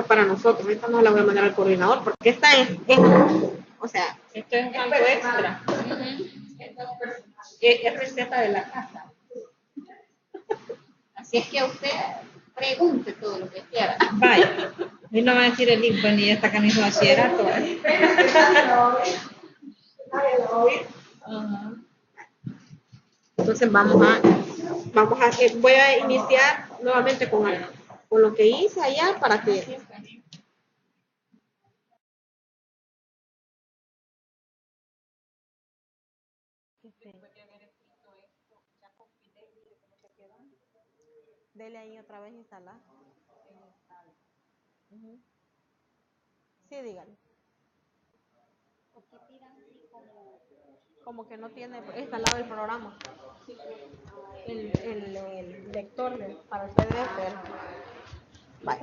para nosotros. Esta no la voy a mandar al coordinador porque esta o sea, esto es algo extra. Es receta de la casa. Así es que usted pregunte todo lo que quiera. Vaya. Y no va a decir el link, pues ni esta camisa de bachillerato. Entonces voy a iniciar nuevamente con lo que hice allá para que dele ahí otra vez instalar. Sí, dígale. Como que no tiene instalado el programa. El lector para el PDF. Vale.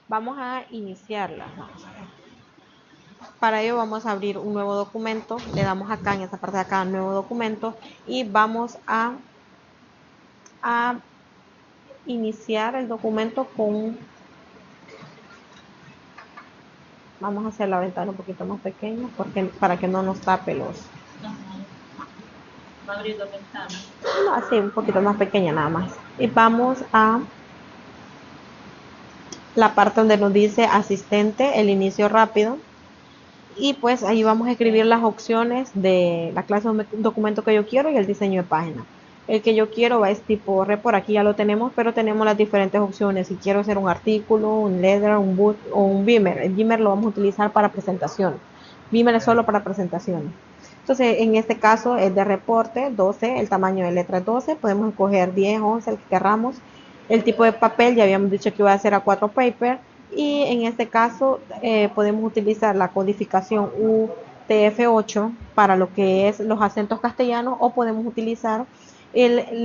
Vamos a iniciarla. Para ello vamos a abrir un nuevo documento. Le damos acá en esta parte de acá nuevo documento y vamos a iniciar el documento con. Vamos a hacer la ventana un poquito más pequeña para que no nos tape los. Va a abrir dos ventanas. No, así un poquito más pequeña nada más. Y vamos a la parte donde nos dice asistente, el inicio rápido. Y pues ahí vamos a escribir las opciones de la clase de documento que yo quiero y el diseño de página. El que yo quiero es tipo report, aquí ya lo tenemos, pero tenemos las diferentes opciones. Si quiero hacer un artículo, un letter, un boot o un beamer. El beamer lo vamos a utilizar para presentación. Beamer es solo para presentaciones. Entonces, en este caso es de reporte, 12, el tamaño de letra 12. Podemos escoger 10, 11, el que queramos. El tipo de papel, ya habíamos dicho que iba a ser A4 paper. Y en este caso podemos utilizar la codificación UTF-8 para lo que es los acentos castellanos o podemos utilizar el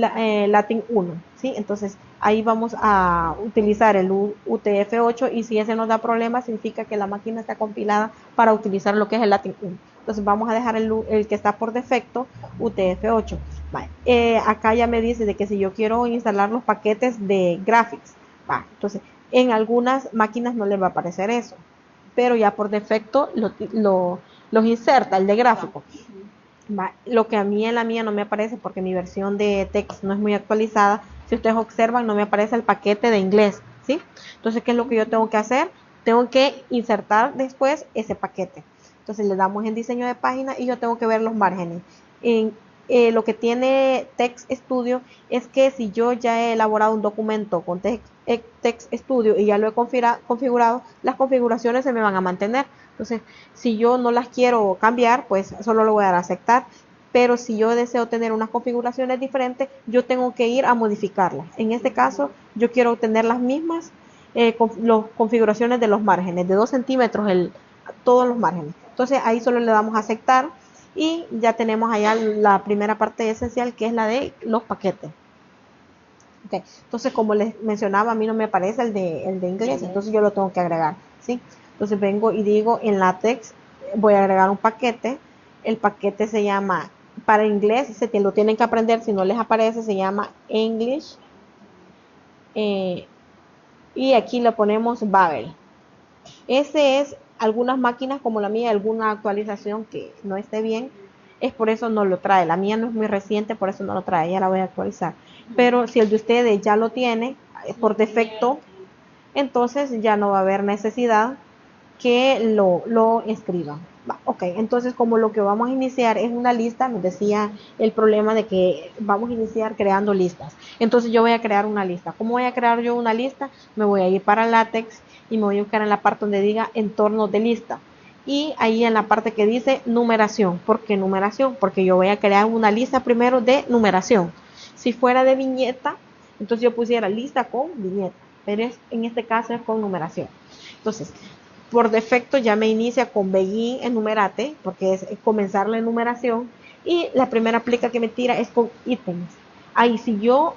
Latin 1, ¿sí? Entonces ahí vamos a utilizar el UTF-8 y si ese nos da problemas significa que la máquina está compilada para utilizar lo que es el Latin 1. Entonces vamos a dejar el que está por defecto UTF-8. Vale. Acá ya me dice de que si yo quiero instalar los paquetes de graphics, vale. Entonces en algunas máquinas no les va a aparecer eso, pero ya por defecto los inserta el de gráfico. Lo que a mí en la mía no me aparece porque mi versión de text no es muy actualizada. Si ustedes observan, no me aparece el paquete de inglés, ¿sí? Entonces, ¿qué es lo que yo tengo que hacer? Tengo que insertar después ese paquete. Entonces, le damos en diseño de página y yo tengo que ver los márgenes. Lo que tiene Text Studio es que si yo ya he elaborado un documento con Text Studio y ya lo he configurado, las configuraciones se me van a mantener. Entonces, si yo no las quiero cambiar, pues solo lo voy a dar a aceptar. Pero si yo deseo tener unas configuraciones diferentes, yo tengo que ir a modificarlas. En este caso, yo quiero tener las mismas configuraciones de los márgenes, de 2 centímetros todos los márgenes. Entonces, ahí solo le damos a aceptar y ya tenemos allá la primera parte esencial, que es la de los paquetes. Okay. Entonces, como les mencionaba, a mí no me aparece el de inglés, entonces yo lo tengo que agregar, ¿sí? Entonces vengo y digo en LaTeX, voy a agregar un paquete. El paquete se llama, para inglés, lo tienen que aprender, si no les aparece, se llama English. Y aquí le ponemos Babel. Ese es algunas máquinas como la mía, alguna actualización que no esté bien, es por eso no lo trae. La mía no es muy reciente, por eso no lo trae, ya la voy a actualizar. Pero si el de ustedes ya lo tiene por defecto, entonces ya no va a haber necesidad que lo escriban. Ok, entonces como lo que vamos a iniciar es una lista, nos decía el problema de que vamos a iniciar creando listas. Entonces yo voy a crear una lista. ¿Cómo voy a crear yo una lista? Me voy a ir para LaTeX y me voy a buscar en la parte donde diga entorno de lista. Y ahí en la parte que dice numeración. ¿Por qué numeración? Porque yo voy a crear una lista primero de numeración. Si fuera de viñeta, entonces yo pusiera lista con viñeta. Pero en este caso es con numeración. Entonces, por defecto ya me inicia con begin enumerate, porque es comenzar la enumeración, y la primera plica que me tira es con ítems. Ahí si yo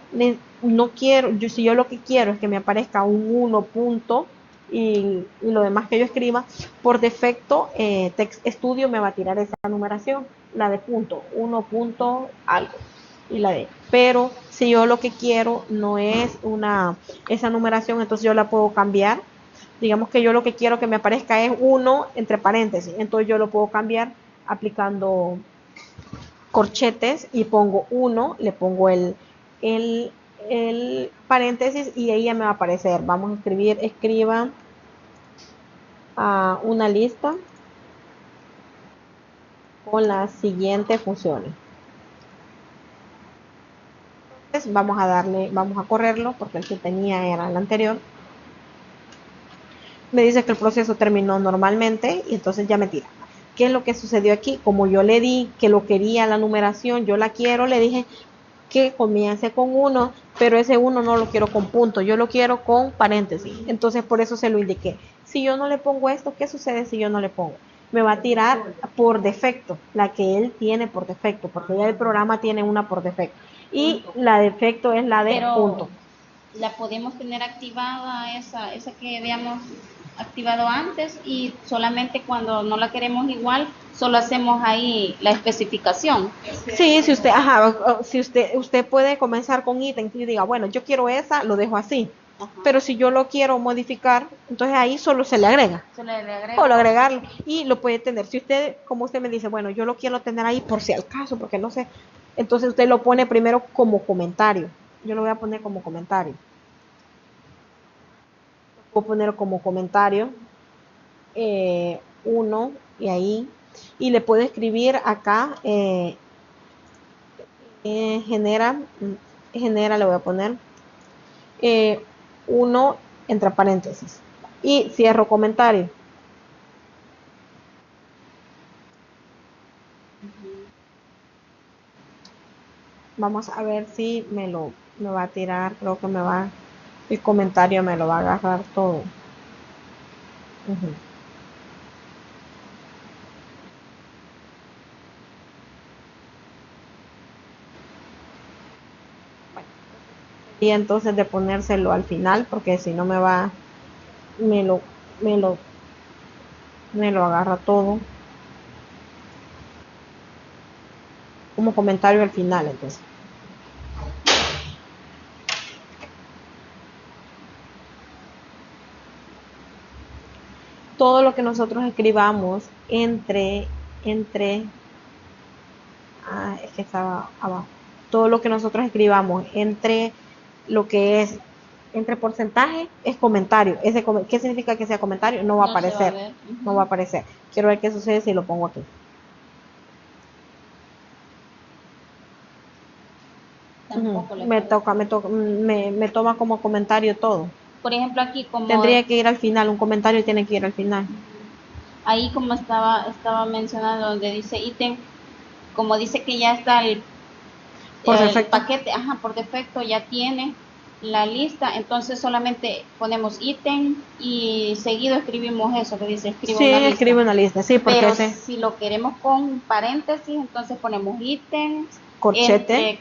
no quiero, si yo lo que quiero es que me aparezca un 1 punto y lo demás que yo escriba, por defecto Text Studio me va a tirar esa numeración, la de punto, 1 punto algo. y la D. Pero si yo lo que quiero no es esa numeración, entonces yo la puedo cambiar. Digamos que yo lo que quiero que me aparezca es 1 entre paréntesis, entonces yo lo puedo cambiar aplicando corchetes y pongo 1, le pongo el, el paréntesis y ahí ya me va a aparecer. Vamos a escribir, escriba una lista con las siguientes funciones. Entonces vamos a correrlo porque el que tenía era el anterior. Me dice que el proceso terminó normalmente y entonces ya me tira. ¿Qué es lo que sucedió aquí? Como yo le di que lo quería la numeración, yo la quiero, le dije que comience con 1, pero ese 1 no lo quiero con punto, yo lo quiero con paréntesis. Entonces por eso se lo indiqué. Si yo no le pongo esto, ¿qué sucede si yo no le pongo? Me va a tirar por defecto, la que él tiene por defecto, porque ya el programa tiene una por defecto. Y la defecto es la de pero punto. La podemos tener activada esa que habíamos activado antes y solamente cuando no la queremos igual, solo hacemos ahí la especificación. Sí, si usted, si usted puede comenzar con ítem y diga, bueno, yo quiero esa, lo dejo así. Ajá. Pero si yo lo quiero modificar, entonces ahí solo se le agrega. O lo agregarlo. Y lo puede tener. Si usted, como usted me dice, bueno, yo lo quiero tener ahí por si al caso, porque no sé. Entonces usted lo pone primero como comentario. Yo lo voy a poner como comentario. Puedo poner como comentario 1 y ahí. Y le puedo escribir acá genera, le voy a poner 1 entre paréntesis y cierro comentario. Vamos a ver si me va a tirar, creo que el comentario me lo va a agarrar todo. Y entonces de ponérselo al final, porque si no me lo agarra todo como comentario al final. Entonces todo lo que nosotros escribamos es que estaba abajo. Todo lo que nosotros escribamos entre lo que es entre porcentaje es comentario. ¿Qué significa que sea comentario? No va a aparecer. No va a aparecer. Quiero ver qué sucede si lo pongo aquí. Me toma como comentario todo. Por ejemplo, aquí como tendría que ir al final, un comentario tiene que ir al final. Ahí como estaba mencionando donde dice ítem, como dice que ya está el paquete, por defecto ya tiene la lista, entonces solamente ponemos ítem y seguido escribimos eso que dice escribe una lista. Sí, porque pero si lo queremos con paréntesis, entonces ponemos ítem, corchete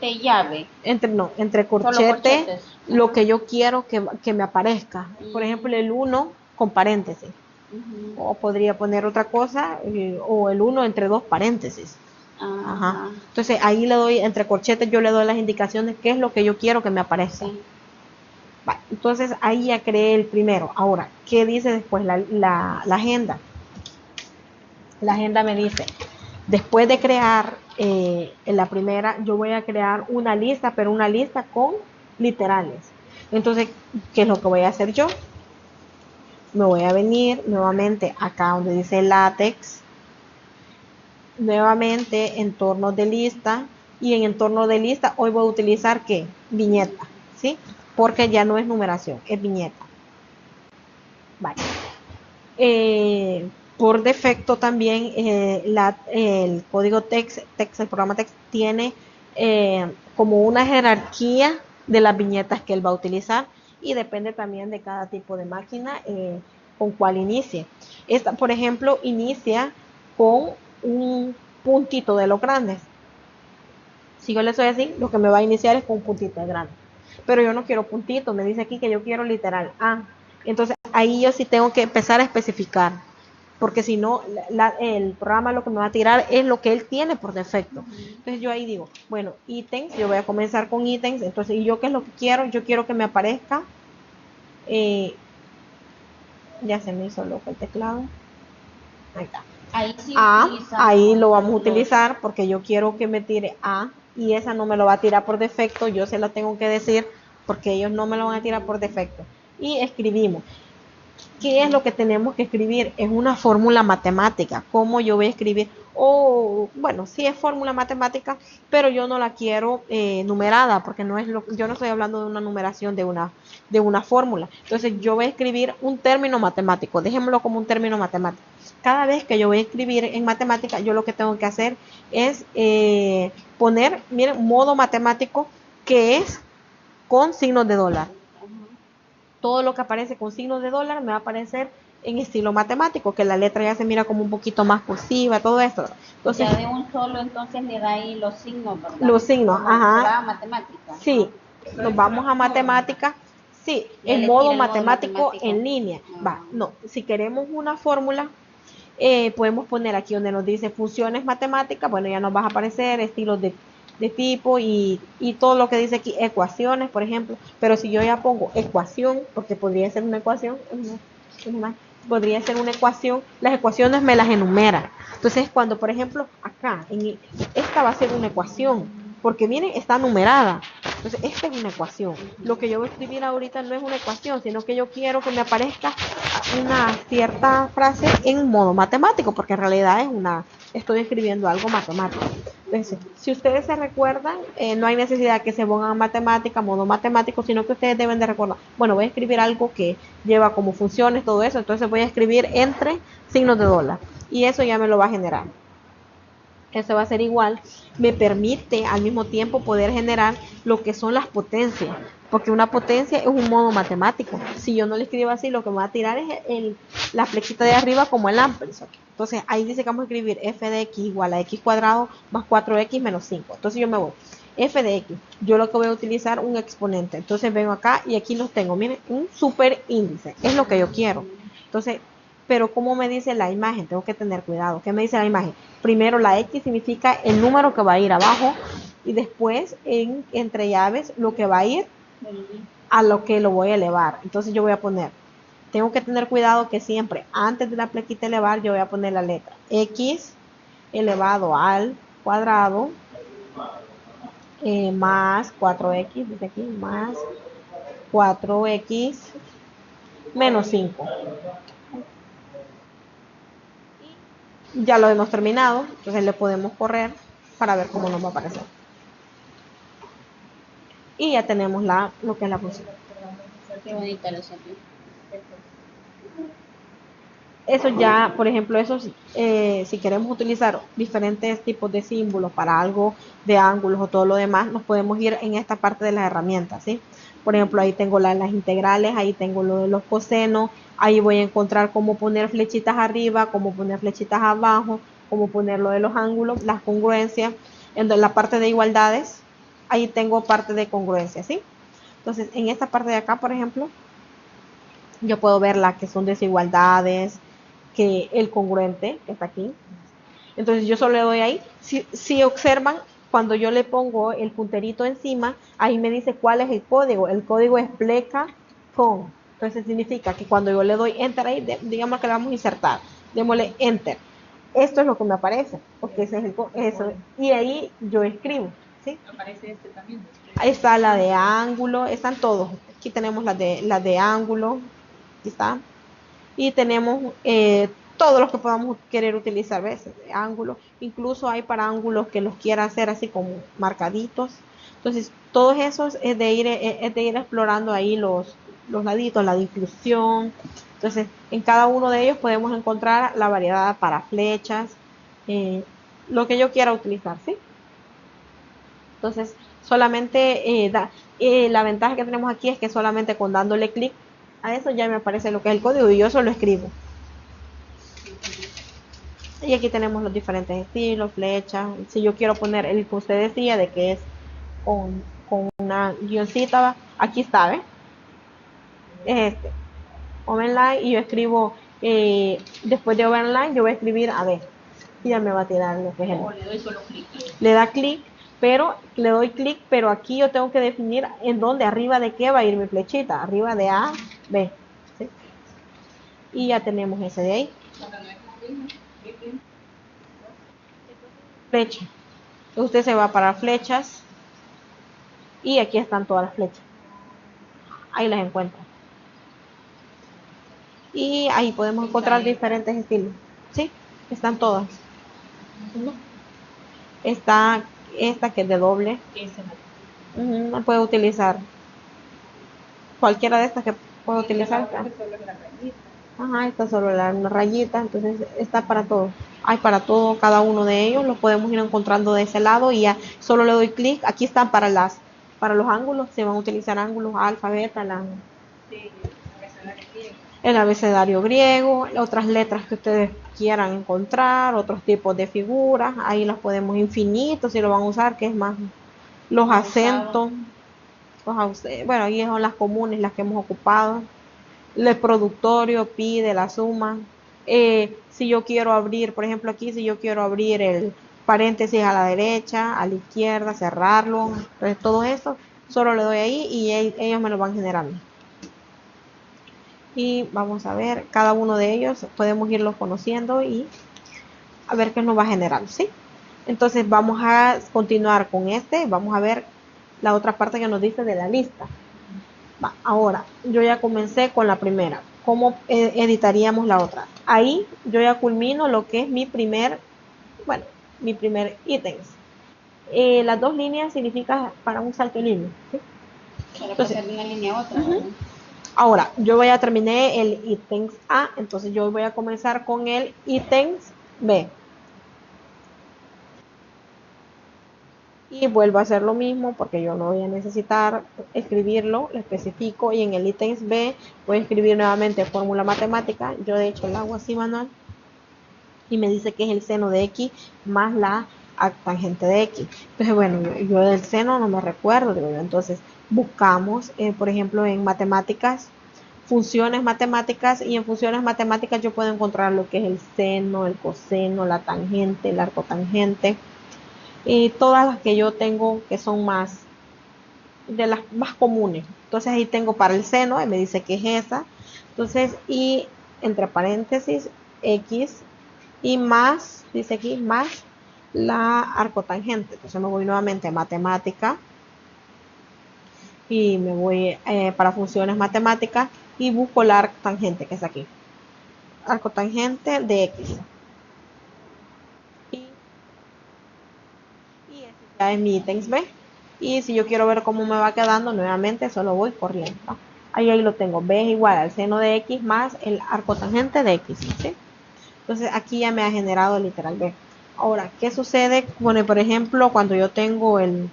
y llave. Entre corchete, lo que yo quiero que me aparezca. Por ejemplo, el 1 con paréntesis. O podría poner otra cosa, o el 1 entre dos paréntesis. Entonces ahí le doy, entre corchetes yo le doy las indicaciones, qué es lo que yo quiero que me aparezca. Vale, entonces ahí ya creé el primero. Ahora, ¿qué dice después la agenda? La agenda me dice, después de crear la primera, yo voy a crear una lista, pero una lista con literales. Entonces, ¿qué es lo que voy a hacer yo? Me voy a venir nuevamente acá donde dice látex, nuevamente entornos de lista, y en entorno de lista hoy voy a utilizar ¿qué? Viñeta, ¿sí? Porque ya no es numeración, es viñeta. Vale. Por defecto también el código text, el programa text tiene como una jerarquía de las viñetas que él va a utilizar, y depende también de cada tipo de máquina con cuál inicie. Esta, por ejemplo, inicia con un puntito de los grandes. Si yo le soy así, lo que me va a iniciar es con un puntito de grande. Pero yo no quiero puntito, me dice aquí que yo quiero literal A. Entonces ahí yo sí tengo que empezar a especificar. porque si no, el programa lo que me va a tirar es lo que él tiene por defecto. Entonces yo ahí digo, bueno, ítems, yo voy a comenzar con ítems, entonces, ¿y yo qué es lo que quiero? Yo quiero que me aparezca, ya se me hizo loco el teclado, ahí está. Ahí sí ahí lo vamos a utilizar porque yo quiero que me tire A y esa no me lo va a tirar por defecto, yo se la tengo que decir porque ellos no me lo van a tirar por defecto. Y escribimos. ¿Qué es lo que tenemos que escribir? Es una fórmula matemática. ¿Cómo yo voy a escribir? Bueno, sí es fórmula matemática, pero yo no la quiero numerada, porque yo no estoy hablando de una numeración de una fórmula. Entonces yo voy a escribir un término matemático. Dejémoslo como un término matemático. Cada vez que yo voy a escribir en matemática, yo lo que tengo que hacer es poner, miren, modo matemático, que es con signos de dólar. Todo lo que aparece con signos de dólar me va a aparecer en estilo matemático, que la letra ya se mira como un poquito más cursiva, todo esto. Entonces, ya de un solo, entonces le da ahí los signos, ¿verdad? Los signos, como ajá. Matemática. Sí, nos vamos a matemática. Sí, en modo matemático en línea. Va, no, si queremos una fórmula, podemos poner aquí donde nos dice funciones matemáticas, bueno, ya nos va a aparecer estilos de tipo y todo lo que dice aquí, ecuaciones, por ejemplo, pero si yo ya pongo ecuación, porque podría ser una ecuación, podría ser una ecuación, las ecuaciones me las enumera. Entonces, cuando, por ejemplo, acá, esta va a ser una ecuación, porque miren, está numerada. Entonces, esta es una ecuación. Lo que yo voy a escribir ahorita no es una ecuación, sino que yo quiero que me aparezca una cierta frase en modo matemático, porque en realidad estoy escribiendo algo matemático. Entonces, si ustedes se recuerdan, no hay necesidad que se pongan matemática, modo matemático, sino que ustedes deben de recordar, bueno, voy a escribir algo que lleva como funciones, todo eso, entonces voy a escribir entre signos de dólar, y eso ya me lo va a generar. Eso va a ser igual, me permite al mismo tiempo poder generar lo que son las potencias, porque una potencia es un modo matemático. Si yo no le escribo así, lo que me va a tirar es la flechita de arriba como el ampersand. Entonces ahí dice que vamos a escribir f de x igual a x cuadrado más 4x menos 5. Entonces yo me voy, f de x, yo lo que voy a utilizar un exponente. Entonces vengo acá y aquí los tengo, miren, un super índice, es lo que yo quiero. Entonces, pero ¿cómo me dice la imagen? Tengo que tener cuidado. ¿Qué me dice la imagen? Primero la X significa el número que va a ir abajo y después entre llaves lo que va a ir a lo que lo voy a elevar. Entonces yo voy a poner, tengo que tener cuidado que siempre antes de la flequita elevar yo voy a poner la letra X elevado al cuadrado más 4X, dice aquí, más 4X menos 5. Ya lo hemos terminado, entonces le podemos correr para ver cómo nos va a aparecer. Y ya tenemos lo que es la función. Qué bonita la Eso ya, por ejemplo, si queremos utilizar diferentes tipos de símbolos para algo de ángulos o todo lo demás, nos podemos ir en esta parte de las herramientas, ¿sí? Por ejemplo, ahí tengo las integrales, ahí tengo lo de los cosenos, ahí voy a encontrar cómo poner flechitas arriba, cómo poner flechitas abajo, cómo poner lo de los ángulos, las congruencias. En la parte de igualdades, ahí tengo parte de congruencia, ¿sí? Entonces, en esta parte de acá, por ejemplo, yo puedo ver las que son desigualdades, que el congruente que está aquí. Entonces yo solo le doy ahí. Si observan, cuando yo le pongo el punterito encima, ahí me dice cuál es el código. El código es pleca con. Entonces significa que cuando yo le doy enter ahí, digamos que le vamos a insertar, démosle enter. Esto es lo que me aparece, porque ese es eso. Y ahí yo escribo, ¿sí? Aparece este también. Ahí está la de ángulo, están todos. Aquí tenemos la de ángulo, aquí está. Y tenemos todos los que podamos querer utilizar, ¿ves? Ángulos, incluso hay para ángulos que los quiera hacer así como marcaditos. Entonces, todos esos es de ir explorando ahí los laditos, la difusión. Entonces, en cada uno de ellos podemos encontrar la variedad para flechas, lo que yo quiera utilizar, ¿sí? Entonces, solamente la ventaja que tenemos aquí es que solamente con dándole clic a eso ya me aparece lo que es el código y yo solo escribo. Y aquí tenemos los diferentes estilos, flechas. Si yo quiero poner el que usted decía de que es con una guioncita, aquí está, ¿ves? Es este, Open Line, y yo escribo Después de overline yo voy a escribir a ver, y ya me va a tirar lo que es O le doy solo clic. le da clic, pero le doy clic, pero aquí yo tengo que definir en dónde, arriba de qué va a ir mi flechita, arriba de A, B, ¿sí? Y ya tenemos ese de ahí. Flecha. Usted se va para flechas y aquí están todas las flechas. Ahí las encuentra. Y ahí podemos encontrar diferentes estilos. ¿Sí? Están todas. Está esta que es de doble. Puede utilizar cualquiera de estas que puedo utilizar. Ajá, está solo la rayita, entonces está para todo. Hay para todo, cada uno de ellos los podemos ir encontrando de ese lado y ya solo le doy clic. Aquí están para los ángulos, se van a utilizar ángulos alfa, beta, el abecedario griego, otras letras que ustedes quieran encontrar, otros tipos de figuras, ahí las podemos infinitos si lo van a usar, que es más los acentos, bueno, ahí son las comunes, las que hemos ocupado. El productorio pide la suma. Si yo quiero abrir, por ejemplo aquí, si yo quiero abrir el paréntesis a la derecha, a la izquierda, cerrarlo, entonces todo esto, solo le doy ahí y ellos me lo van generando. Y vamos a ver, cada uno de ellos podemos irlos conociendo y a ver qué nos va generando, ¿sí? Entonces vamos a continuar con vamos a ver la otra parte que nos dice de la lista. Ahora, yo ya comencé con la primera. ¿Cómo editaríamos la otra? Ahí yo ya culmino lo que es mi primer ítems. Las dos líneas significa para un salto en línea, ¿sí? Para pasar de una línea a otra. Ahora, yo ya terminé el ítems A, entonces yo voy a comenzar con el ítems B. Y vuelvo a hacer lo mismo porque yo no voy a necesitar escribirlo, lo especifico y en el ítems B voy a escribir nuevamente fórmula matemática. Yo de hecho lo hago así manual y me dice que es el seno de X más la tangente de X. Entonces bueno, yo del seno no me recuerdo, digo yo. Entonces buscamos, por ejemplo en matemáticas, funciones matemáticas, y en funciones matemáticas yo puedo encontrar lo que es el seno, el coseno, la tangente, el arcotangente. Y todas las que yo tengo que son de las más comunes. Entonces ahí tengo para el seno y me dice que es esa. Entonces, y entre paréntesis X y más, dice aquí, más la arcotangente. Entonces me voy nuevamente a matemática y me voy para funciones matemáticas y busco la arcotangente, que es aquí. Arcotangente de X. Ya es mi ítems B. Y si yo quiero ver cómo me va quedando, nuevamente solo voy corriendo. Ahí lo tengo. B es igual al seno de X más el arcotangente de X, ¿sí? Entonces aquí ya me ha generado literal B. Ahora, ¿qué sucede? Bueno, por ejemplo, cuando yo tengo el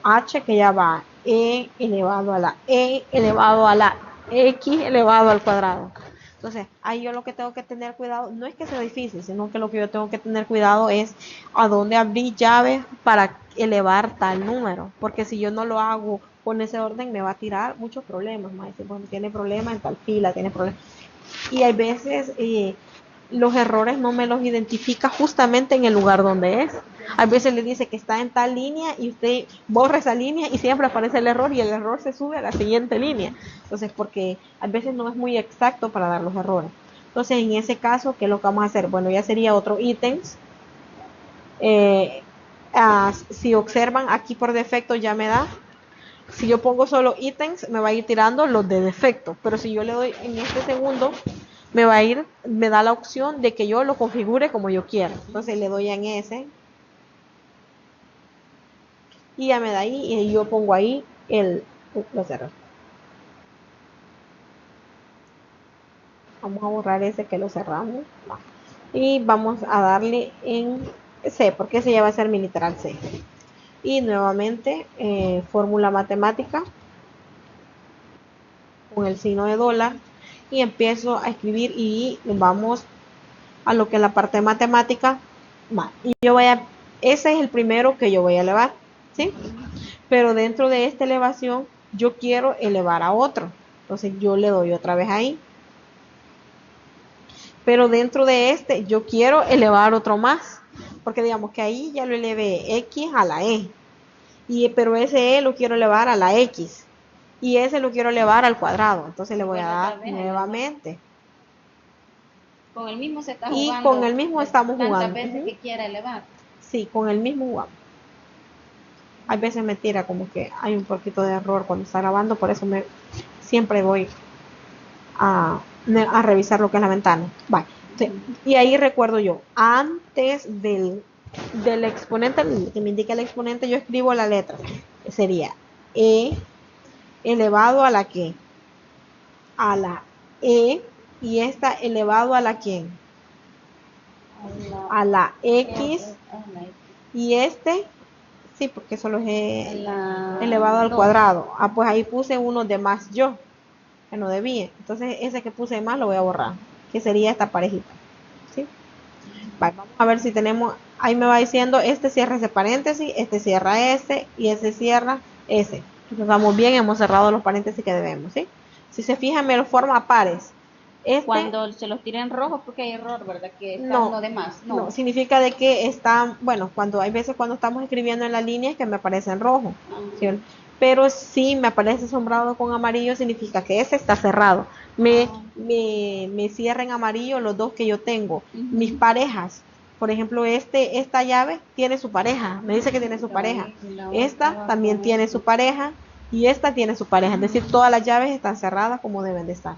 H que ya va E elevado a la E elevado a la X elevado al cuadrado. Entonces, ahí yo lo que tengo que tener cuidado, no es que sea difícil, sino que lo que yo tengo que tener cuidado es a dónde abrir llaves para elevar tal número. Porque si yo no lo hago con ese orden, me va a tirar muchos problemas. Me va a decir, bueno, tiene problemas en tal fila, tiene problemas. Y hay veces los errores no me los identifica justamente en el lugar donde es. A veces le dice que está en tal línea y usted borra esa línea y siempre aparece el error y el error se sube a la siguiente línea. Entonces, porque a veces no es muy exacto para dar los errores. Entonces, en ese caso, ¿qué es lo que vamos a hacer? Bueno, ya sería otro ítems. Si observan, aquí por defecto ya me da. Si yo pongo solo ítems, me va a ir tirando los de defecto. Pero si yo le doy en este segundo, me da la opción de que yo lo configure como yo quiera. Entonces le doy en ese y ya me da ahí y yo pongo ahí los errores. Vamos a borrar ese que lo cerramos y vamos a darle en C, porque ese ya va a ser mi literal C. Y nuevamente fórmula matemática con el signo de dólar y empiezo a escribir y vamos a lo que es la parte de matemática. Y ese es el primero que yo voy a elevar, ¿sí? Pero dentro de esta elevación yo quiero elevar a otro. Entonces yo le doy otra vez ahí. pero dentro de este yo quiero elevar otro más, porque digamos que ahí ya lo elevé x a la e, pero ese e lo quiero elevar a la x, y ese lo quiero elevar al cuadrado, entonces le voy a dar nuevamente. Con el mismo se está y jugando. Con el mismo estamos jugando. Tantas veces que quiera elevar. Sí, con el mismo jugamos. Hay veces me tira como que hay un poquito de error cuando está grabando, por eso siempre voy a revisar lo que es la ventana. Vale. Sí. Y ahí recuerdo yo, antes del exponente, que me indica el exponente, yo escribo la letra. Sería e elevado a la que, a la e, y esta elevado a la quién, a la x, y este, sí, porque solo es elevado al cuadrado. Pues ahí puse uno de más yo, que no debía. Entonces ese que puse de más lo voy a borrar, que sería esta parejita. ¿Sí? Vale, vamos a ver si tenemos, ahí me va diciendo, este cierra ese paréntesis, este cierra este, y ese cierra ese. Entonces estamos bien, hemos cerrado los paréntesis que debemos, ¿sí? Si se fijan, me lo forma a pares. Cuando se los tira en rojo, porque hay error, ¿verdad? Que está uno de más. No, significa de que están, bueno, cuando hay veces cuando estamos escribiendo en la línea es que me aparece en rojo, ¿sí? Pero si me aparece sombrado con amarillo, significa que ese está cerrado. Me cierra en amarillo los dos que yo tengo. Mis parejas, por ejemplo, esta llave tiene su pareja, me dice que tiene su pareja. Esta también tiene su pareja y esta tiene su pareja. Es decir, todas las llaves están cerradas como deben de estar.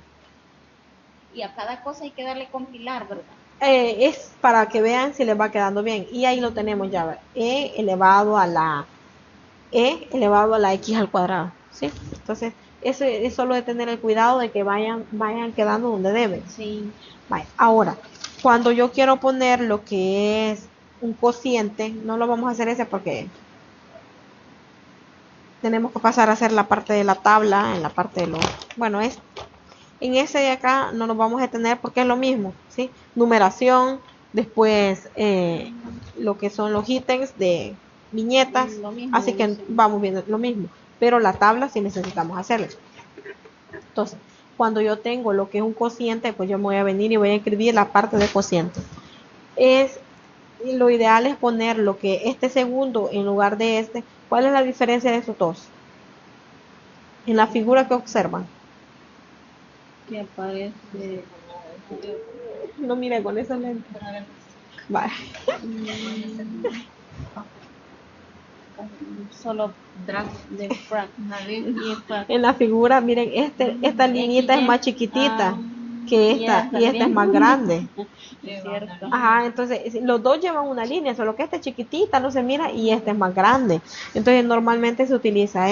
Y a cada cosa hay que darle compilar, ¿verdad? Es para que vean si les va quedando bien. Y ahí lo tenemos ya. E elevado a la x al cuadrado. ¿Sí? Entonces, eso es solo de tener el cuidado de que vayan quedando donde deben. Sí. Vale. Ahora, cuando yo quiero poner lo que es un cociente, no lo vamos a hacer ese porque tenemos que pasar a hacer la parte de la tabla, en la parte de los... Bueno, en ese de acá no nos vamos a detener porque es lo mismo, ¿sí? Numeración, después lo que son los ítems de viñetas, así que vamos viendo lo mismo, pero la tabla sí necesitamos hacerla. Entonces, cuando yo tengo lo que es un cociente, pues yo me voy a venir y voy a escribir la parte de cociente. Lo ideal es poner lo que este segundo en lugar de este. ¿Cuál es la diferencia de estos dos? En la figura que observan. Que aparece. No, mire, con esa lente. Vale. Solo drag de frag. En la figura, miren, esta liñita es más chiquitita que esta, y esta es más grande. Es cierto. Ajá, entonces los dos llevan una línea, solo que esta es chiquitita, no se mira, y esta es más grande. Entonces normalmente se utiliza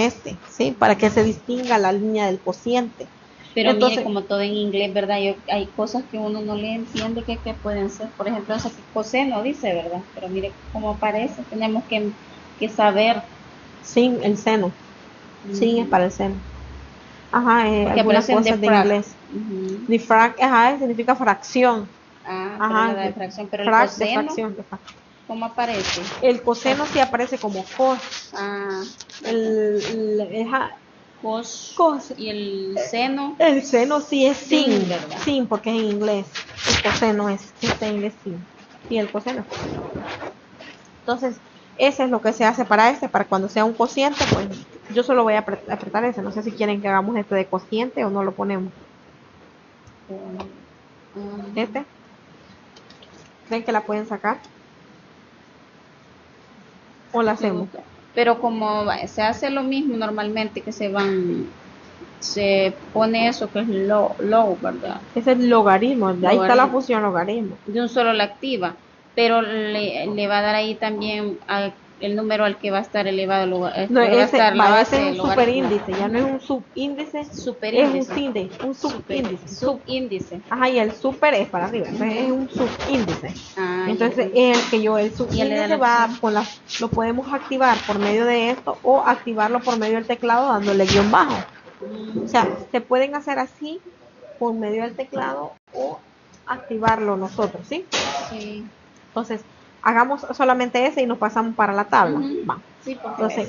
¿sí? Para que se distinga la línea del cociente. Pero entonces, mire, como todo en inglés, ¿verdad? Hay cosas que uno no le entiende que pueden ser. Por ejemplo, esa que coseno dice, ¿verdad? Pero mire cómo aparece, tenemos que saber. Sí, el seno. Sí, es para el seno. Ajá, algunas cosas de inglés. Difrag, ajá, significa fracción. Ajá, de fracción, pero el coseno, ¿cómo aparece? El coseno sí aparece como cos. Cos. Y el seno. El seno sí es sin, ¿verdad? Sin, porque es en inglés. El coseno está en inglés sin. Y el coseno. Entonces, ese es lo que se hace para para cuando sea un cociente, pues yo solo voy a apretar ese. No sé si quieren que hagamos este de cociente o no lo ponemos. ¿Creen que la pueden sacar? ¿O la hacemos? Pero como se hace lo mismo normalmente, que se pone eso que es low, ¿verdad? Es el logaritmo, ahí está la función logaritmo. De un solo la activa, pero le va a dar ahí también el número al que va a estar elevado. No, ese es un superíndice, ya no es un subíndice, superíndice. Es un subíndice. Subíndice. Ajá, y el super es para arriba, entonces es un subíndice. Entonces el subíndice lo podemos activar por medio de esto o activarlo por medio del teclado dándole guión bajo. O sea, se pueden hacer así por medio del teclado o activarlo nosotros, ¿sí? Sí. Entonces, hagamos solamente ese y nos pasamos para la tabla. Va. Sí, entonces,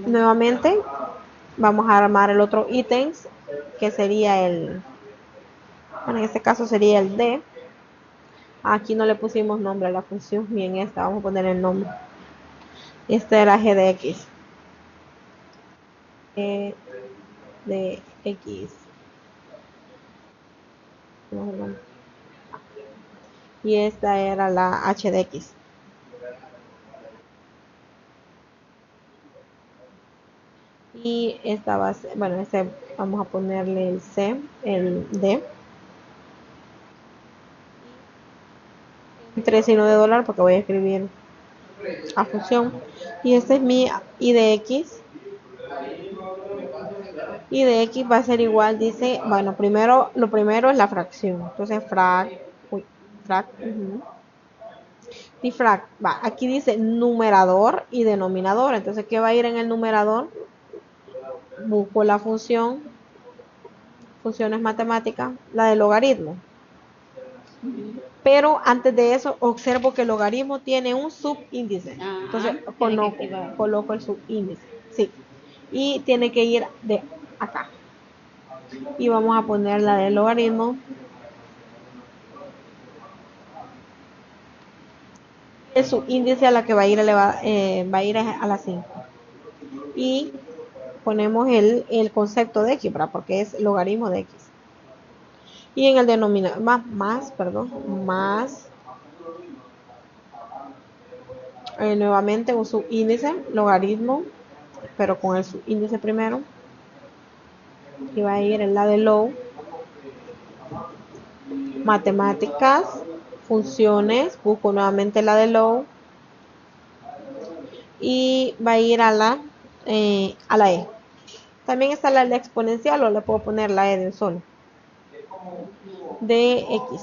nuevamente, vamos a armar el otro ítems, que sería en este caso sería el D. Aquí no le pusimos nombre a la función, ni en esta vamos a poner el nombre. Esta era g de x. G de x. Y esta era la h de x. Y esta va a ser, bueno, este vamos a ponerle el c, el d. Entre signo de dólar porque voy a escribir a función. Y este es mi y de x. Y de x va a ser igual, dice, bueno, lo primero es la fracción. Entonces, va, aquí dice numerador y denominador. Entonces, ¿qué va a ir en el numerador? Busco la función, funciones matemáticas, la del logaritmo. Pero antes de eso, observo que el logaritmo tiene un subíndice. Entonces, coloco el subíndice. Sí. Y tiene que ir de acá. Y vamos a poner la del logaritmo. El subíndice a la que va a ir, va a ir a la 5. Y ponemos el concepto de x, ¿verdad? Porque es logaritmo de x. Y en el denominador, más, nuevamente un subíndice, logaritmo, pero con el subíndice primero. Y va a ir en la de low, matemáticas, funciones, busco nuevamente la de low. Y va a ir a la E. También está la exponencial, o le puedo poner la E de un solo. De x.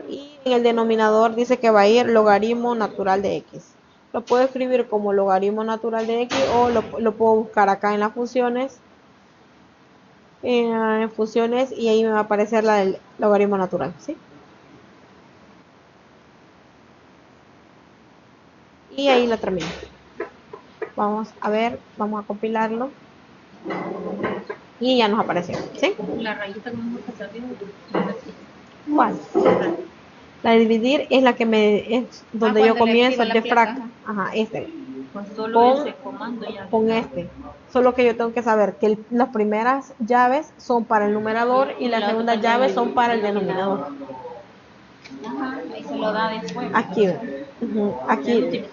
Y en el denominador dice que va a ir logaritmo natural de x. Lo puedo escribir como logaritmo natural de x o lo puedo buscar acá en las funciones. En funciones y ahí me va a aparecer la del logaritmo natural, ¿sí? Y ahí la termino. Vamos a ver, vamos a compilarlo. Y ya nos apareció, ¿sí? La rayita que vamos a pasar bien. ¿Cuál? La de dividir es la que es donde yo comienzo el defrag. Ajá, este. Pues solo ese comando ya. Con este. Solo que yo tengo que saber que las primeras llaves son para el numerador y las segundas llaves son para el denominador. Ajá, ahí se lo da después. Aquí. Aquí.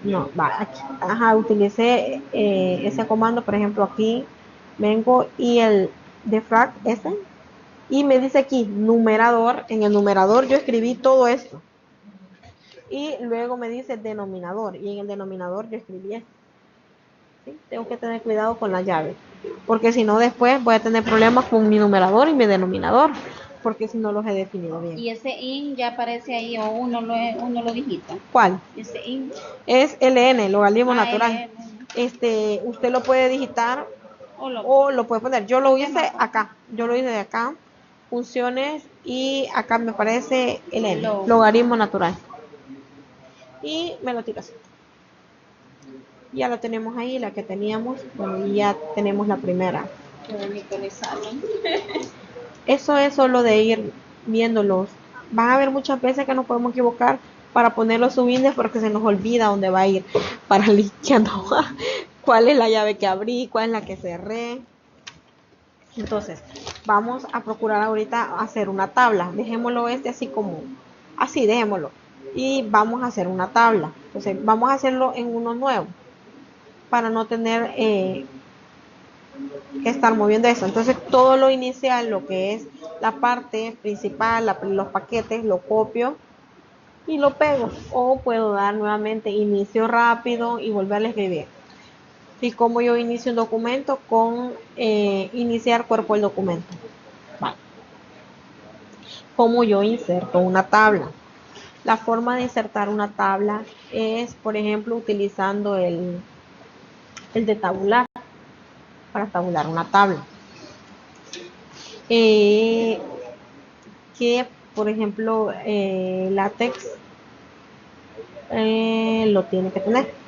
No, va, aquí. Ajá, utilicé ese comando, por ejemplo, aquí vengo y el defrag ese. Y me dice aquí, numerador. En el numerador yo escribí todo esto. Y luego me dice denominador. Y en el denominador yo escribí esto. ¿Sí? Tengo que tener cuidado con la llave. Porque si no, después voy a tener problemas con mi numerador y mi denominador. Porque si no los he definido bien. ¿Y ese in ya aparece ahí o uno lo digita? ¿Cuál? Ese in. Es LN, logaritmo natural. LN. Usted lo puede digitar o lo puede poner. Yo lo hice acá. Yo lo hice de acá. Funciones y acá me aparece LN, logaritmo natural. Y me lo tiro así. Ya lo tenemos ahí, la que teníamos. Bueno, y ya tenemos la primera. Qué bonito le sale. Eso es solo de ir viéndolos. Van a haber muchas veces que nos podemos equivocar para poner los subíndices porque se nos olvida dónde va a ir. Para limpiando cuál es la llave que abrí, cuál es la que cerré. Entonces, vamos a procurar ahorita hacer una tabla. Dejémoslo así como, así, dejémoslo. Y vamos a hacer una tabla. Entonces, vamos a hacerlo en uno nuevo para no tener que estar moviendo eso. Entonces, todo lo inicial, lo que es la parte principal, los paquetes, lo copio y lo pego. O puedo dar nuevamente inicio rápido y volver a escribir. Y como yo inicio un documento con iniciar cuerpo del documento. Vale. Como yo inserto una tabla. La forma de insertar una tabla es, por ejemplo, utilizando el de tabular para tabular una tabla. Que, por ejemplo, látex lo tiene que tener.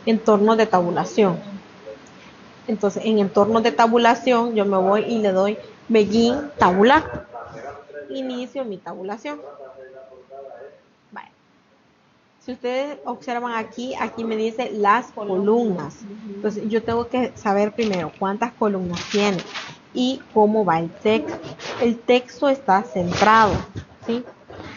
Entorno de tabulación. Entonces, en entornos de tabulación, yo me voy y le doy begin tabular. Inicio mi tabulación. Vale. Si ustedes observan aquí, aquí me dice las columnas. Entonces, yo tengo que saber primero cuántas columnas tiene y cómo va el texto. El texto está centrado, ¿sí?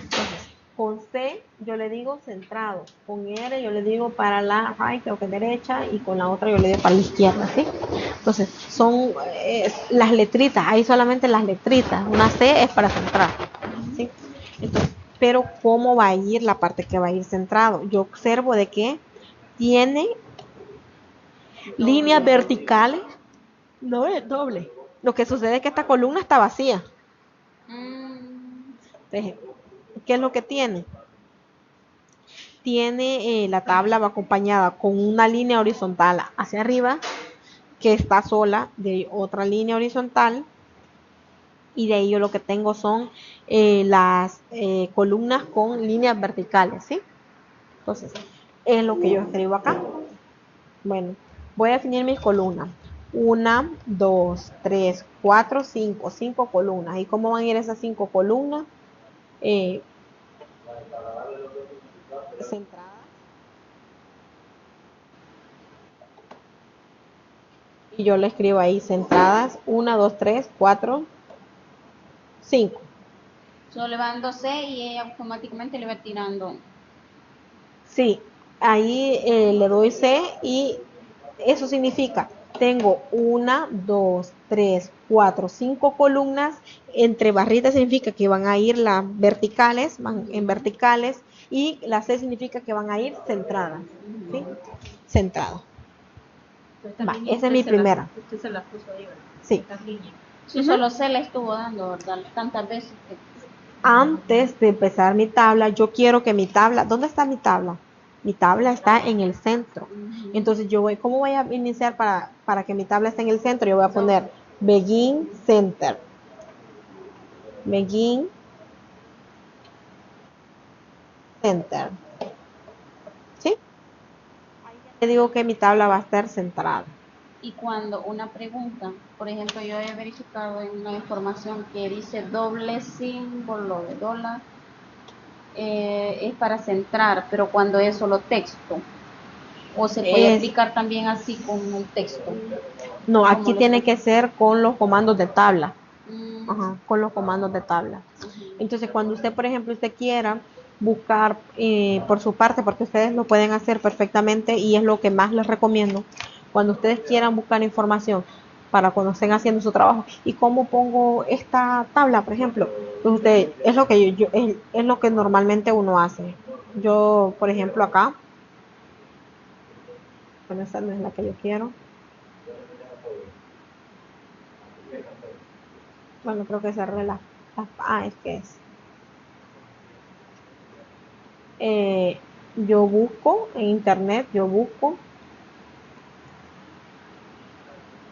Entonces, con C yo le digo centrado, con R yo le digo para la right, creo que derecha, y con la otra yo le digo para la izquierda, ¿sí? Entonces, son las letritas, hay solamente las letritas. Una C es para centrar, ¿sí? Entonces, pero cómo va a ir la parte que va a ir centrado. Yo observo de que tiene líneas verticales, no es doble. Lo que sucede es que esta columna está vacía. Entonces, ¿qué es lo que tiene? Tiene la tabla va acompañada con una línea horizontal hacia arriba que está sola de otra línea horizontal, y de ahí yo lo que tengo son las columnas con líneas verticales, ¿sí? Entonces, es lo que yo escribo acá. Bueno, voy a definir mis columnas. 1, 2, 3, 4, 5. 5 columnas. ¿Y cómo van a ir esas 5 columnas? Centradas. Y yo le escribo ahí centradas. 1, 2, 3, 4, 5. Solo le van 12 y ella automáticamente le va tirando. Sí, ahí le doy C y eso significa, tengo 1, 2, 3, 4, 5 columnas. Entre barritas significa que van a ir las verticales, van en verticales, y la C significa que van a ir centradas, ¿sí? Centradas. Esa es mi primera. Usted se la puso ahí, ¿verdad? Sí. Estas líneas. Sí, solo se la estuvo dando, ¿verdad? Tantas veces que... Antes de empezar mi tabla, yo quiero que mi tabla, ¿dónde está mi tabla? Mi tabla está en el centro. Entonces yo voy, ¿cómo voy a iniciar para que mi tabla esté en el centro? Yo voy a poner begin center. Begin center. ¿Sí? Ahí ya le digo que mi tabla va a estar centrada. Y cuando una pregunta, por ejemplo, yo he verificado en una información que dice doble símbolo de dólar, es para centrar, pero cuando es solo texto, o se puede aplicar también así con un texto. No, aquí tiene que ser con los comandos de tabla. Ajá, con los comandos de tabla. Entonces, cuando usted, por ejemplo, usted quiera buscar por su parte, porque ustedes lo pueden hacer perfectamente y es lo que más les recomiendo, cuando ustedes quieran buscar información para cuando estén haciendo su trabajo, y cómo pongo esta tabla, por ejemplo, pues usted, es lo que es lo que normalmente uno hace. Yo, por ejemplo, acá, bueno, esta no es la que yo quiero. Bueno, creo que cerré es que es. Yo busco en internet, yo busco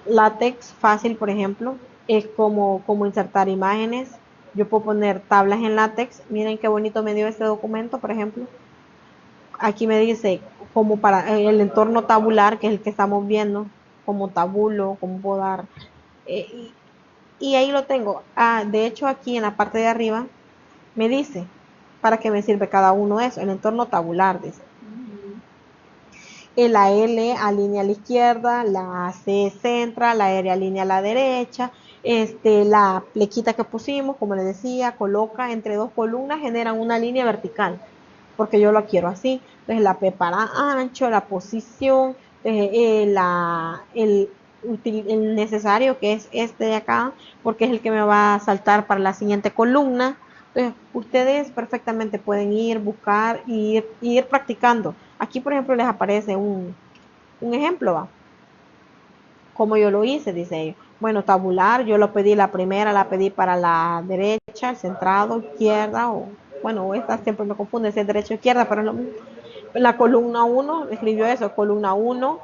látex fácil, por ejemplo, es como insertar imágenes. Yo puedo poner tablas en látex. Miren qué bonito me dio este documento, por ejemplo. Aquí me dice como para el entorno tabular, que es el que estamos viendo, como tabulo, como puedo dar. Y ahí lo tengo. De hecho, aquí en la parte de arriba me dice para qué me sirve cada uno de eso. El entorno tabular, dice. La L alinea a la izquierda, la C centra, la R alinea a la derecha, la plequita que pusimos, como les decía, coloca entre dos columnas, generan una línea vertical, porque yo lo quiero así. Entonces la P para ancho, la posición, el necesario, que es este de acá, porque es el que me va a saltar para la siguiente columna. Entonces, ustedes perfectamente pueden ir, buscar y ir practicando. Aquí, por ejemplo, les aparece un ejemplo, ¿va? Como yo lo hice, dice ellos. Bueno, tabular, yo lo pedí la primera, la pedí para la derecha, el centrado, izquierda, o bueno, esta siempre me confunde si es derecha o izquierda, pero es lo mismo. La columna 1, escribió eso, columna 1,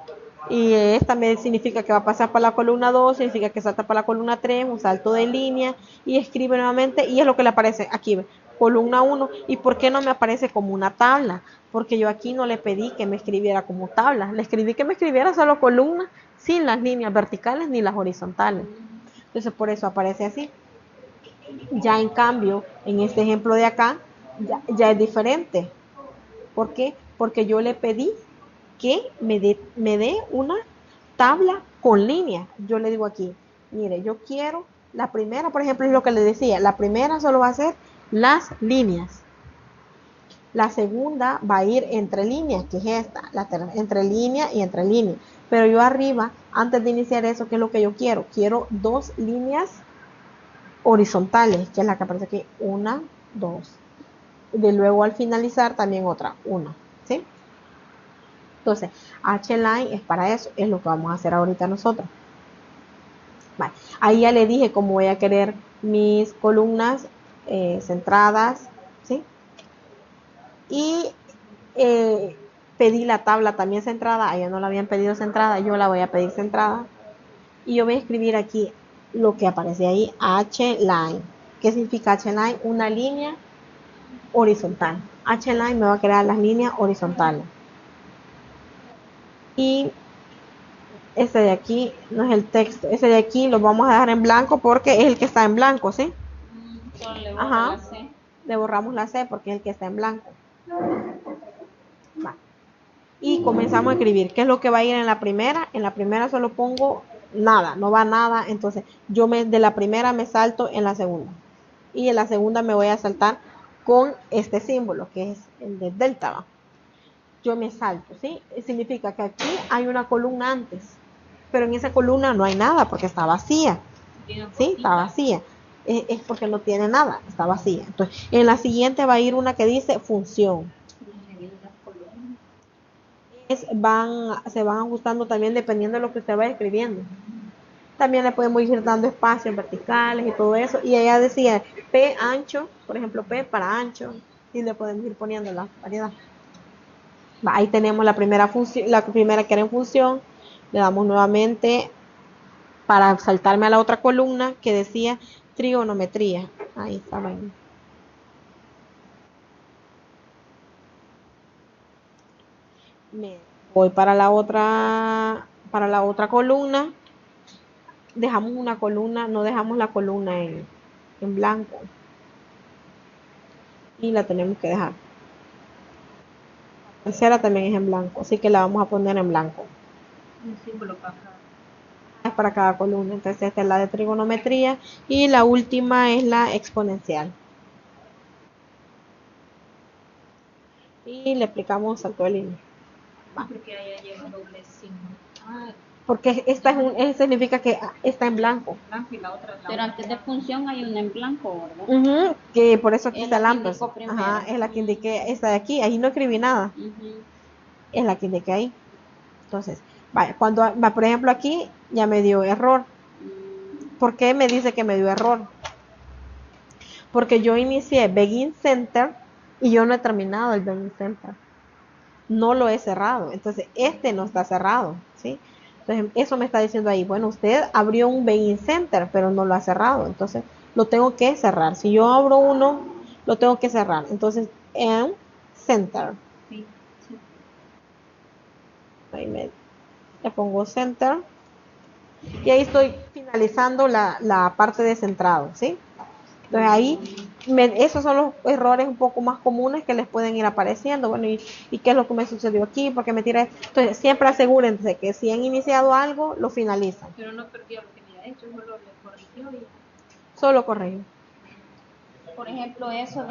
y esta me significa que va a pasar para la columna 2, significa que salta para la columna 3, un salto de línea, y escribe nuevamente, y es lo que le aparece aquí. columna 1. ¿Y por qué no me aparece como una tabla? Porque yo aquí no le pedí que me escribiera como tabla, le escribí que me escribiera solo columna sin las líneas verticales ni las horizontales. Entonces por eso aparece así. Ya en cambio, en este ejemplo de acá, ya es diferente. ¿Por qué? Porque yo le pedí que me dé una tabla con líneas. Yo le digo aquí, mire, yo quiero, la primera, por ejemplo, es lo que le decía, la primera solo va a ser las líneas. La segunda va a ir entre líneas, que es esta, entre línea y entre línea. Pero yo arriba, antes de iniciar eso, ¿qué es lo que yo quiero? Quiero 2 líneas horizontales, que es la que aparece aquí, 1, 2. De luego al finalizar también otra, 1, ¿sí? Entonces, H-line es para eso, es lo que vamos a hacer ahorita nosotros. Vale. Ahí ya le dije cómo voy a querer mis columnas centradas, ¿sí? Y pedí la tabla también centrada, a ella no la habían pedido centrada, yo la voy a pedir centrada. Y yo voy a escribir aquí lo que aparece ahí, H-line. ¿Qué significa H-line? Una línea horizontal. H-line me va a crear las líneas horizontales. Y ese de aquí no es el texto, ese de aquí lo vamos a dejar en blanco porque es el que está en blanco, ¿sí? Ajá. La C. Le borramos la C porque es el que está en blanco. Va. Y comenzamos a escribir. ¿Qué es lo que va a ir en la primera? En la primera solo pongo nada, no va nada. Entonces yo de la primera me salto en la segunda. Y en la segunda me voy a saltar con este símbolo que es el de delta. ¿Va? Yo me salto, ¿sí? Significa que aquí hay una columna antes, pero en esa columna no hay nada porque está vacía, ¿sí? Está vacía. Es porque no tiene nada, está vacía. Entonces, en la siguiente va a ir una que dice función. Se van ajustando también dependiendo de lo que usted vaya escribiendo. También le podemos ir dando espacios verticales y todo eso. Y ella decía P ancho, por ejemplo, P para ancho, y le podemos ir poniendo la variedad. Ahí tenemos la primera función, la primera que era en función. Le damos nuevamente para saltarme a la otra columna que decía trigonometría. Ahí estaba. Me voy para la otra columna. Dejamos una columna, no dejamos la columna en blanco. Y la tenemos que dejar. La tercera también es en blanco, así que la vamos a poner en blanco. Un símbolo para cada. Es para cada columna. Entonces esta es la de trigonometría y la última es la exponencial. Y le aplicamos salto de línea. Porque ahí lleva doble signo. Porque esta significa que está en blanco. Y la otra pero antes de función hay una en blanco, ¿verdad? Que por eso aquí está el lámpara. Ajá, es la que indiqué, esta de aquí. Ahí no escribí nada. Es la que indiqué ahí. Entonces, vaya, por ejemplo aquí ya me dio error. ¿Por qué me dice que me dio error? Porque yo inicié Begin Center y yo no he terminado el Begin Center. No lo he cerrado. Entonces, este no está cerrado, ¿sí? Entonces, eso me está diciendo ahí, bueno, usted abrió un Begin Center, pero no lo ha cerrado. Entonces, lo tengo que cerrar. Si yo abro uno, lo tengo que cerrar. Entonces, en Center. Sí. Ahí le pongo Center. Y ahí estoy finalizando la parte de centrado, ¿sí? Entonces ahí, esos son los errores un poco más comunes que les pueden ir apareciendo. Bueno, ¿y qué es lo que me sucedió aquí? ¿Por qué me tiré? Entonces siempre asegúrense que si han iniciado algo, lo finalizan. Pero no perdió lo que había hecho, solo le corrigió y... Solo corrijo. Por ejemplo, eso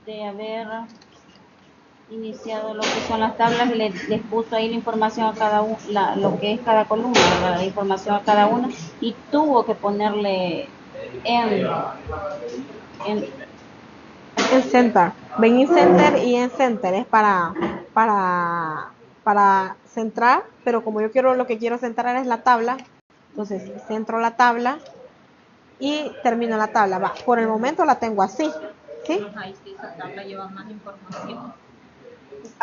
de haber iniciado lo que son las tablas, les puso ahí la información a cada uno, lo que es cada columna, la información a cada una, y tuvo que ponerle en Center. Ven en Center y en Center es para centrar, pero como yo lo que quiero centrar es la tabla, entonces centro la tabla y termino la tabla. Va, por el momento la tengo así, ¿sí? Ahí sí, esa tabla lleva más información.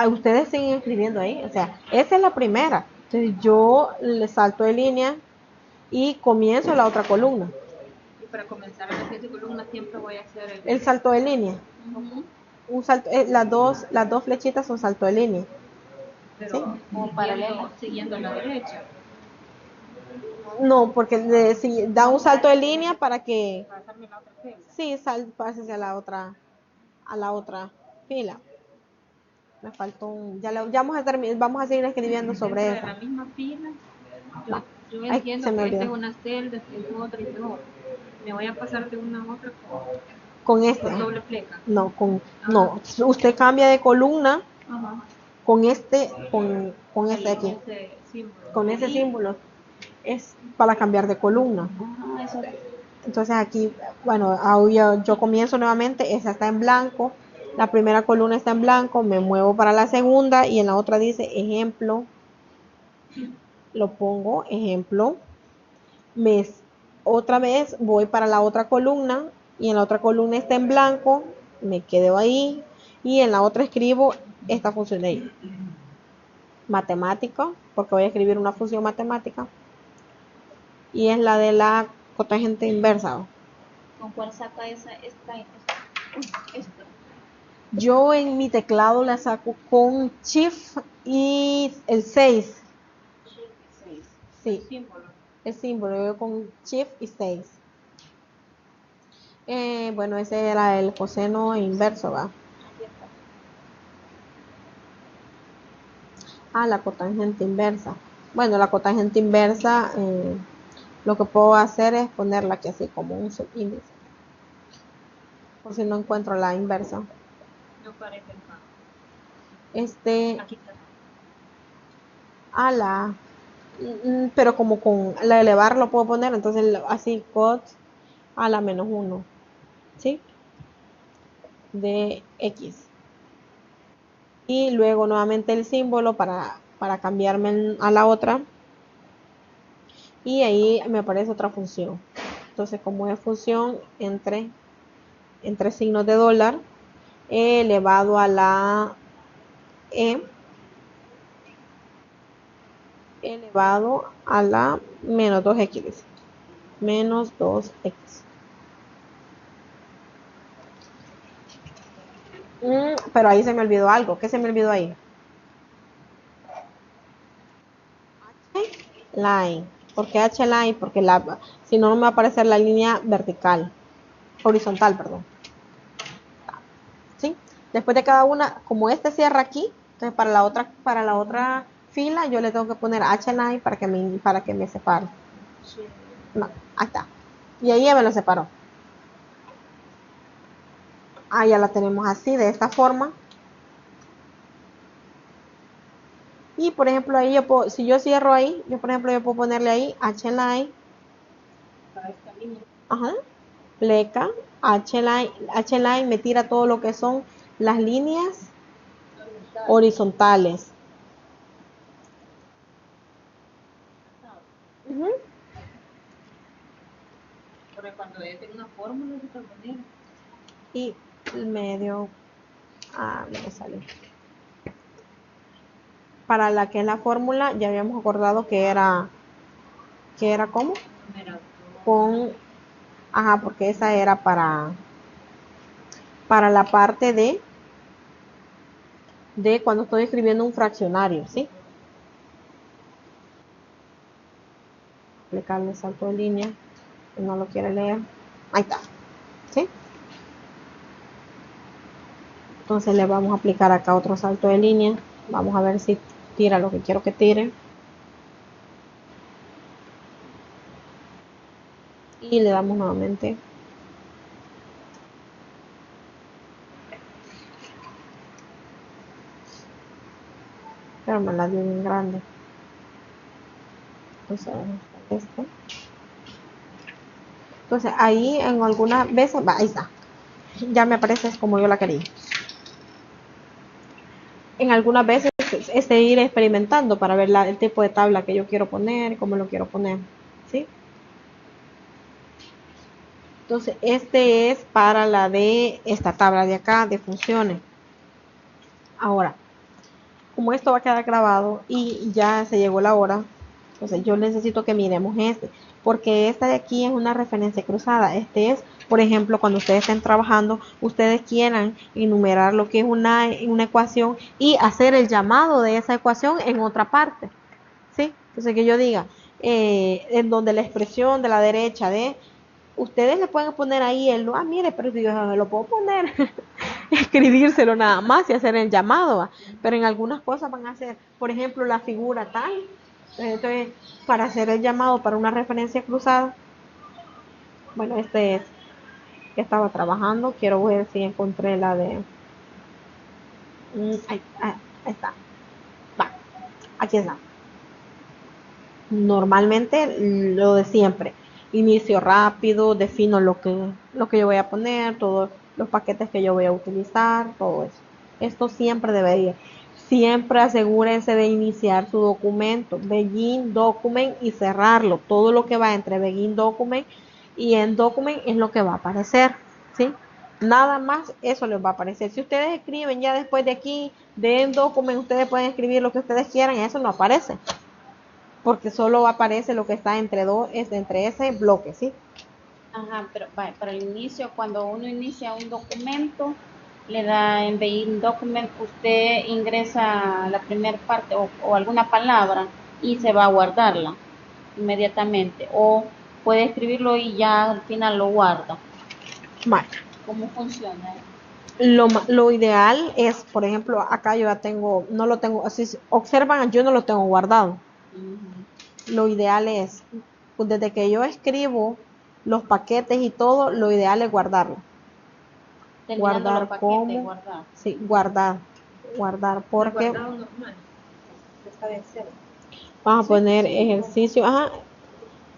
Ustedes siguen escribiendo ahí, o sea, esa es la primera. Entonces yo le salto de línea y comienzo la otra columna. Y para comenzar a hacer columna siempre voy a hacer el salto de línea. Un salto, las dos flechitas son salto de línea. Pero ¿sí? Como paralelo. Siguiendo la derecha. No, porque si da un salto de línea para que Pasarme la otra fila. sí, pásese a la otra fila. Me faltó ya vamos a seguir escribiendo sobre Dentro eso. de la misma fila, yo Ay, entiendo se me que esta olvidó. es una celda, esta es otra y esta es otra. Me voy a pasar de una a otra Con este. con doble pleca. No, no, usted cambia de columna Ajá. con este de aquí. Ese símbolo. Con ese símbolo es para cambiar de columna. Eso. Entonces aquí, bueno, ahora yo comienzo nuevamente, esa está en blanco, la primera columna está en blanco, me muevo para la segunda y en la otra dice ejemplo, lo pongo, ejemplo, otra vez voy para la otra columna y en la otra columna está en blanco, me quedo ahí y en la otra escribo esta función de ahí, matemática, porque voy a escribir una función matemática y es la de la cotangente inversa. ¿Con cuál saca esta? Yo en mi teclado la saco con Shift y el 6. Sí, el símbolo, yo con Shift y 6. Bueno, ese era el coseno inverso, ¿va? La cotangente inversa. Bueno, la cotangente inversa, lo que puedo hacer es ponerla aquí así como un subíndice. Por si no encuentro la inversa. No parece el pan. Aquí está. Pero como con la elevar lo puedo poner, entonces así cot a la menos 1, ¿sí? De X. Y luego nuevamente el símbolo para cambiarme a la otra. Y ahí me aparece otra función. Entonces, como es función entre signos de dólar, elevado a la E, elevado a la menos 2x. Menos 2x. Pero ahí se me olvidó algo. ¿Qué se me olvidó ahí? Line. ¿Por qué H-line? Porque si no, no me va a aparecer la línea vertical. Horizontal, perdón. ¿Sí? Después de cada una, como este cierra aquí, entonces para la otra fila yo le tengo que poner H-line para que me separe. No, ahí está. Y ahí ya me lo separó. Ya la tenemos así, de esta forma. Y por ejemplo ahí si yo cierro ahí, yo puedo ponerle ahí H-line. Para esta línea. Ajá. Pleca, H-line me tira todo lo que son las líneas horizontales. Porque cuando ella tiene una fórmula se puede poner. Y el medio, me sale. Para la que es la fórmula, ya habíamos acordado que era ¿cómo? Porque esa era para la parte de cuando estoy escribiendo un fraccionario, ¿sí? Aplicarle salto de línea, si no lo quiere leer. Ahí está, ¿sí? Entonces le vamos a aplicar acá otro salto de línea. Vamos a ver si tira lo que quiero que tire. Y le damos nuevamente. Pero me la dio bien grande. Entonces ahí en algunas veces, ahí está. Ya me aparece como yo la quería. En algunas veces es ir experimentando para ver el tipo de tabla que yo quiero poner, cómo lo quiero poner, ¿sí? Entonces este es para la de esta tabla de acá de funciones. Ahora, como esto va a quedar grabado y ya se llegó la hora, Entonces yo necesito que miremos este, porque esta de aquí es una referencia cruzada. Este es, por ejemplo, cuando ustedes estén trabajando, ustedes quieran enumerar lo que es una ecuación y hacer el llamado de esa ecuación en otra parte, ¿sí? Entonces que yo diga, en donde la expresión de la derecha de, ustedes le pueden poner ahí mire, pero si yo lo puedo poner, escribírselo nada más y hacer el llamado, ¿va? Pero en algunas cosas van a hacer, por ejemplo, la figura tal. Entonces, para hacer el llamado para una referencia cruzada, bueno, este es que estaba trabajando, quiero ver si encontré la de, ahí está, va, aquí está. Normalmente lo de siempre, inicio rápido, defino lo que yo voy a poner, todos los paquetes que yo voy a utilizar, todo eso. Esto siempre debería. Siempre asegúrense de iniciar su documento, begin document y cerrarlo. Todo lo que va entre begin document y end document es lo que va a aparecer, ¿sí? Nada más eso les va a aparecer. Si ustedes escriben ya después de aquí, de end document, ustedes pueden escribir lo que ustedes quieran, eso no aparece porque solo aparece lo que está entre ese bloque, ¿sí? Ajá, pero para el inicio, cuando uno inicia un documento, le da en Begin Document, usted ingresa la primera parte o alguna palabra y se va a guardarla inmediatamente. O puede escribirlo y ya al final lo guarda. Vale. ¿Cómo funciona? Lo ideal es, por ejemplo, acá yo ya tengo, no lo tengo, así observan, yo no lo tengo guardado. Lo ideal es, pues desde que yo escribo los paquetes y todo, lo ideal es guardarlo. Terminando Guardar los paquetes, como, guardar. sí, guardar, porque vamos a poner ejercicio,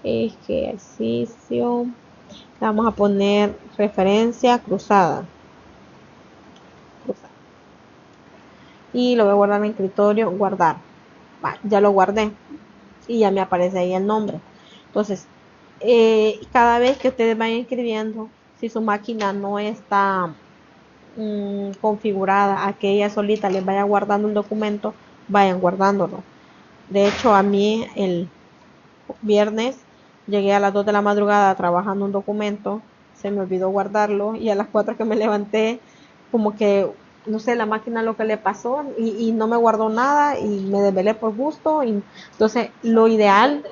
ejercicio, vamos a poner referencia cruzada. Y lo voy a guardar en escritorio, guardar. Ya lo guardé y ya me aparece ahí el nombre. Entonces, cada vez que ustedes vayan escribiendo, si su máquina no está configurada a que ella solita les vaya guardando un documento, vayan guardándolo. De hecho, a mí el viernes llegué a las 2 de la madrugada trabajando un documento, se me olvidó guardarlo y a las 4 que me levanté, como que, no sé, la máquina lo que le pasó y no me guardó nada y me desvelé por gusto. Entonces, lo ideal,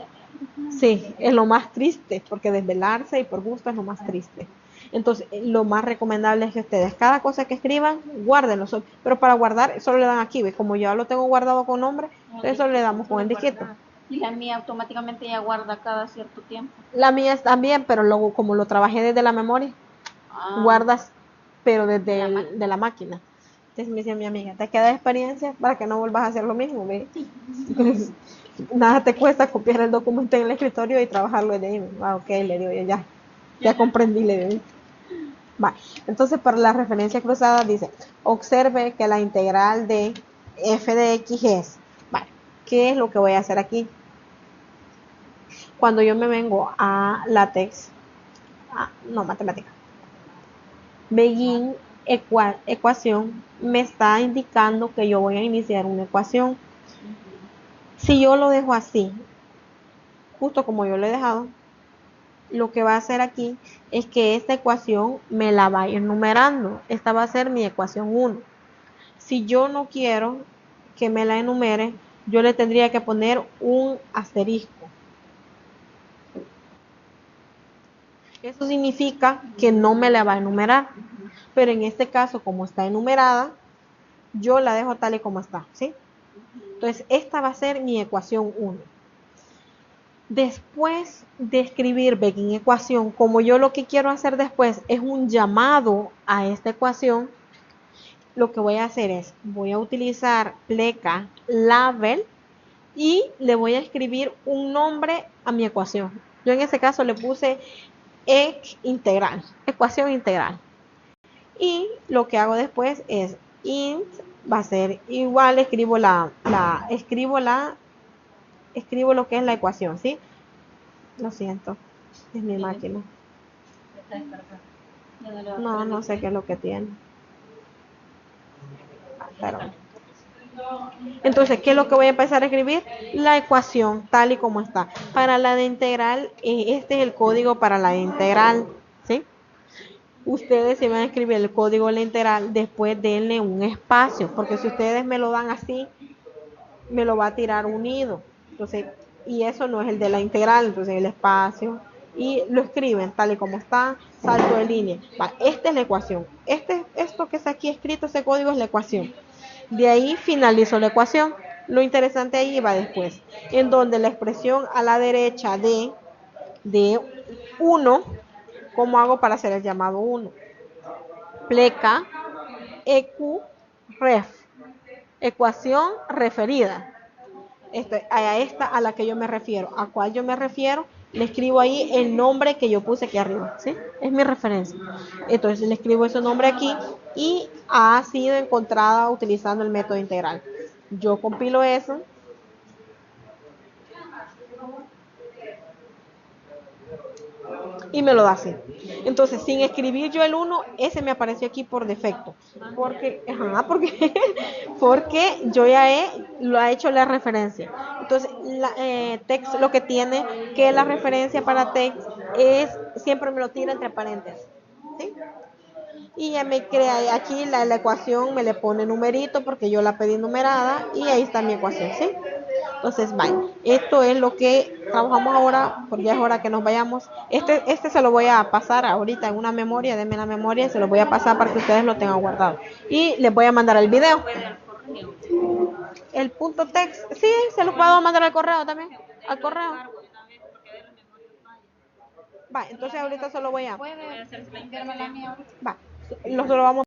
sí, es lo más triste, porque desvelarse y por gusto es lo más triste. Entonces, lo más recomendable es que ustedes, cada cosa que escriban, guárdenlo. Pero para guardar, solo le dan aquí, ¿ves? Como ya lo tengo guardado con nombre, entonces solo le damos con el disquito. Y la mía automáticamente ya guarda cada cierto tiempo. La mía es también, pero luego como lo trabajé desde la memoria, guardas, pero desde de la máquina. Entonces me decía mi amiga, te queda experiencia para que no vuelvas a hacer lo mismo, ¿ve? Entonces, nada te cuesta copiar el documento en el escritorio y trabajarlo desde ahí. Ok, le digo yo, ya comprendí, le digo. Entonces para la referencia cruzada dice, observe que la integral de f de x es, ¿qué es lo que voy a hacer aquí? Cuando yo me vengo a LaTeX, matemática, begin ecuación me está indicando que yo voy a iniciar una ecuación. Si yo lo dejo así, justo como yo lo he dejado, lo que va a hacer aquí es que esta ecuación me la va a ir numerando. Esta va a ser mi ecuación 1. Si yo no quiero que me la enumere, yo le tendría que poner un asterisco. Eso significa que no me la va a enumerar. Pero en este caso, como está enumerada, yo la dejo tal y como está, ¿sí? Entonces, esta va a ser mi ecuación 1. Después de escribir begin ecuación, como yo lo que quiero hacer después es un llamado a esta ecuación, lo que voy a hacer es, voy a utilizar pleca label y le voy a escribir un nombre a mi ecuación. Yo en este caso le puse integral, ecuación integral. Y lo que hago después es int, va a ser igual, escribo lo que es la ecuación, ¿sí? Lo siento, es mi máquina. No sé qué es lo que tiene. Pero Entonces, ¿qué es lo que voy a empezar a escribir? La ecuación tal y como está. Para la de integral, este es el código para la de integral, ¿sí? Ustedes se van a escribir el código de la integral, después denle un espacio, porque si ustedes me lo dan así, me lo va a tirar unido. Entonces, y eso no es el de la integral, entonces el espacio. Y lo escriben tal y como está, salto de línea. Va, esta es la ecuación. Esto que está aquí escrito, ese código es la ecuación. De ahí finalizo la ecuación. Lo interesante ahí va después, en donde la expresión a la derecha de 1, ¿cómo hago para hacer el llamado 1? Pleca, EQ, ref, ecuación referida. A esta a la que yo me refiero. ¿A cuál yo me refiero? Le escribo ahí el nombre que yo puse aquí arriba, ¿sí? Es mi referencia. Entonces le escribo ese nombre aquí y ha sido encontrada utilizando el método integral. Yo compilo eso. Y me lo da así. Entonces, sin escribir yo el 1, ese me apareció aquí por defecto. Porque yo ya lo ha hecho la referencia. Entonces, text lo que tiene que la referencia para text siempre me lo tira entre paréntesis. ¿Sí? Y ya me crea aquí la ecuación, me le pone numerito porque yo la pedí numerada y ahí está mi ecuación, ¿sí? Entonces, bye. Esto es lo que trabajamos ahora, porque ya es hora que nos vayamos. Este se lo voy a pasar ahorita en una memoria, denme la memoria, se lo voy a pasar para que ustedes lo tengan guardado. Y les voy a mandar el video. El punto text, sí, se lo puedo mandar al correo también. Al correo. Va, entonces ahorita solo voy a... ¿Puede enviarme la mía ahora? Va, lo vamos